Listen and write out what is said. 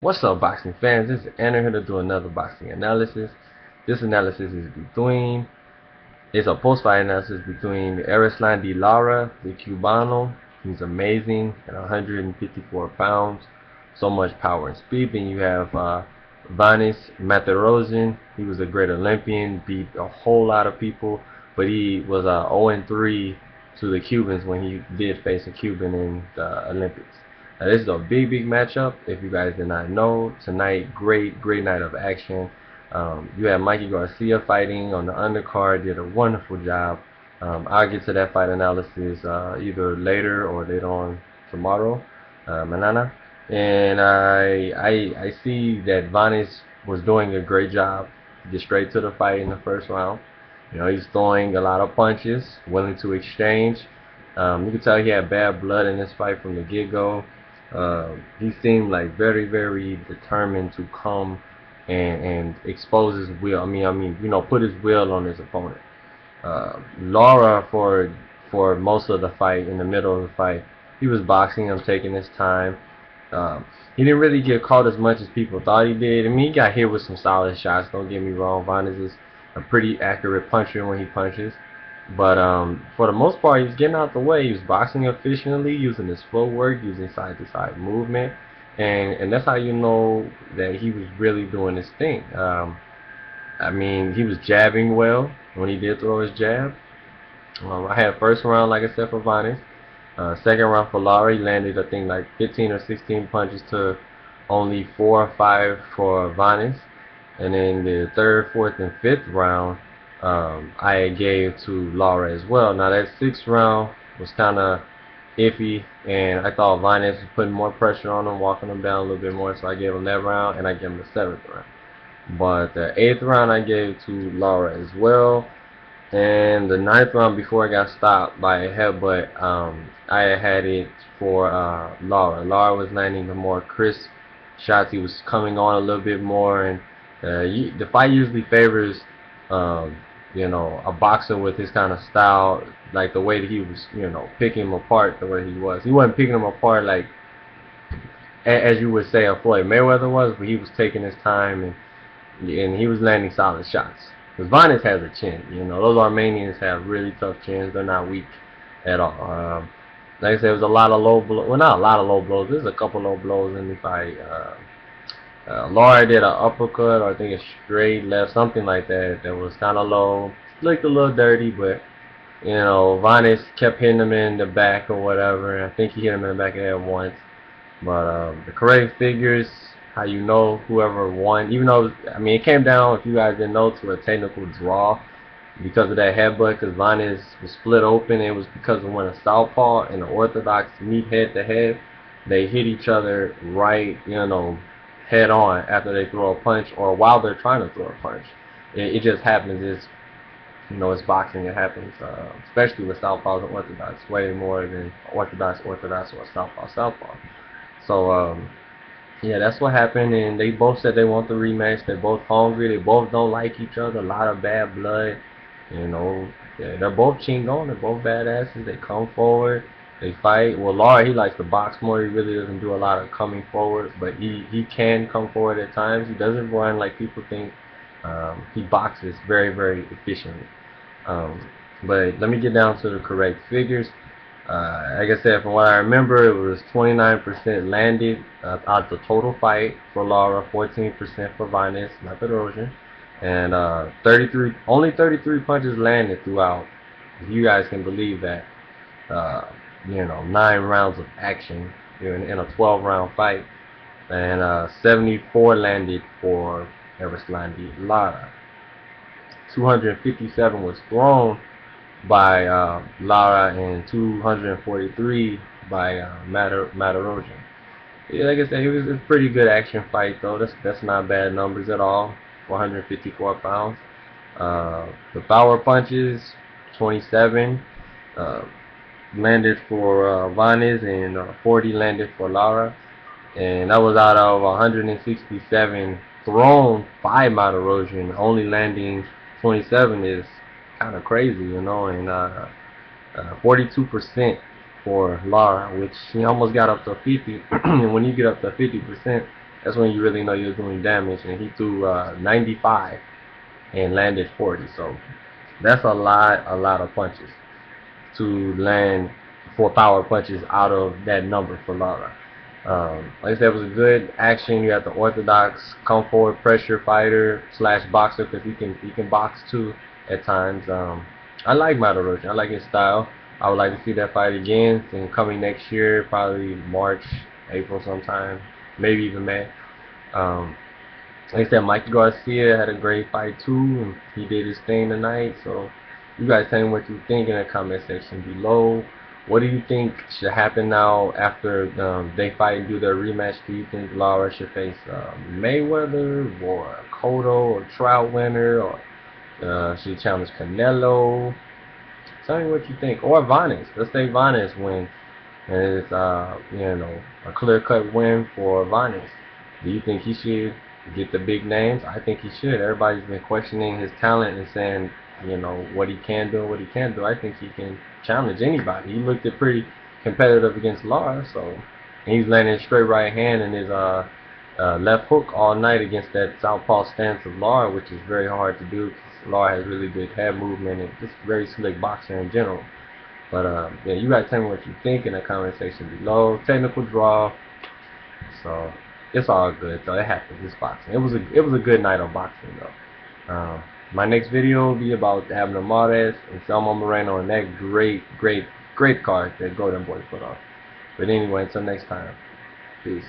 What's up, boxing fans? This is Anna here to do another boxing analysis. This analysis is between, it's a post-fight analysis between Erislandy Lara, the Cubano. He's amazing at 154 pounds, so much power and speed. Then you have Vanis Martirosyan. He was a great Olympian, beat a whole lot of people, but he was 0-3 to the Cubans when he did face a Cuban in the Olympics. Now, this is a big matchup. If you guys did not know, tonight, great night of action. You have Mikey Garcia fighting on the undercard, did a wonderful job. I'll get to that fight analysis either later or later on tomorrow, manana. And I see that Vanis was doing a great job. Get straight to the fight in the first round. You know, he's throwing a lot of punches, willing to exchange. You can tell he had bad blood in this fight from the get-go. He seemed like very determined to come and expose his will. You know, put his will on his opponent. Lara for most of the fight, in the middle of the fight, he was boxing him, taking his time. He didn't really get caught as much as people thought he did. I mean, he got hit with some solid shots. Don't get me wrong. Vanes is a pretty accurate puncher when he punches. But for the most part, he was getting out the way. He was boxing efficiently, using his footwork, using side-to-side movement, and that's how you know that he was really doing his thing. I mean, he was jabbing well when he did throw his jab. I had first round, like I said, for Vanes. Second round for Lara, he landed, I think, like 15 or 16 punches to only 4 or 5 for Vanes. And then the third, fourth, and fifth round, I gave to Lara as well. Now that sixth round was kind of iffy, and I thought Vanes was putting more pressure on him, walking him down a little bit more, so I gave him that round, and I gave him the seventh round. But the eighth round I gave to Lara as well. And the ninth round, before I got stopped by a headbutt, I had it for Lara. Lara was landing the more crisp shots. He was coming on a little bit more, and the fight usually favors, you know, a boxer with his kind of style, like the way that he was, you know, picking him apart the way he was. He wasn't picking him apart like, as you would say, a Floyd Mayweather was, but he was taking his time, and he was landing solid shots. Because Vanes has a chin, you know. Those Armenians have really tough chins. They're not weak at all. Like I said, it was a lot of low blows. Well, not a lot of low blows. There's a couple low blows in the fight. Lara did an uppercut, or I think a straight left, something like that. That was kind of low. Looked a little dirty, but you know, Vanes kept hitting him in the back or whatever. And I think he hit him in the back of the head once. But the correct figures, how you know whoever won, even though, I mean, it came down, if you guys didn't know, to a technical draw because of that headbutt, because Vanes was split open. It was because of when a southpaw and the orthodox meet head to head, they hit each other right, you know, head on after they throw a punch or while they're trying to throw a punch. It just happens. It's, you know, it's boxing. It happens, especially with southpaws and orthodox, way more than orthodox or southpaw. So yeah, that's what happened, and they both said they want the rematch. They're both hungry. They both don't like each other. A lot of bad blood. You know, yeah, they're both chingon. They're both badasses. They come forward. They fight. Well, Lara, he likes to box more. He really doesn't do a lot of coming forward, but he can come forward at times. He doesn't run like people think. He boxes very efficiently. Um, but let me get down to the correct figures. Like I said, from what I remember, it was 29% landed out the total fight for Lara, 14% for Vanes, not the Perosian, and only 33 punches landed throughout. If you guys can believe that, you know, 9 rounds of action in a 12-round fight, and 74 landed for Erislandy Lara. 257 was thrown by Lara and 243 by Martirosyan. Yeah, like I said, it was a pretty good action fight though. That's not bad numbers at all. 454 pounds. The power punches, 27 uh, landed for Vanes, and 40 landed for Lara. And that was out of 167 thrown by Martirosyan. Only landing 27 is kind of crazy, you know. And 42% for Lara, which she almost got up to 50. And when you get up to 50%, That's when you really know you're doing damage. And he threw 95 and landed 40. So that's a lot of punches to land 4 power punches out of that number for Lara. Like I said, it was a good action. You have the orthodox come forward pressure fighter slash boxer, because he can box too at times. I like Martirosyan. I like his style. I would like to see that fight again, and coming next year, probably March, April sometime, maybe even May. Um, like I said, Mikey Garcia had a great fight too, and he did his thing tonight. So you guys tell me what you think in the comment section below. What do you think should happen now after they fight and do their rematch? Do you think Lara should face Mayweather or Cotto or Trout winner, or should challenge Canelo? Tell me what you think. Or Vanes. Let's say Vanes wins, and it's a clear-cut win for Vanes. Do you think he should get the big names? I think he should. Everybody's been questioning his talent and saying, what he can do and what he can't do. I think he can challenge anybody. He looked it pretty competitive against Lara, so, and he's landing straight right hand and his left hook all night against that southpaw stance of Lara, which is very hard to do because Lara has really good head movement and just very slick boxer in general. But yeah, you guys tell me what you think in the comment section below. Technical draw, so it's all good. So it happens. It's boxing. It was a good night of boxing though. My next video will be about Abner Mares and Selma Moreno and that great card that Golden Boy put on. But anyway, until next time, peace.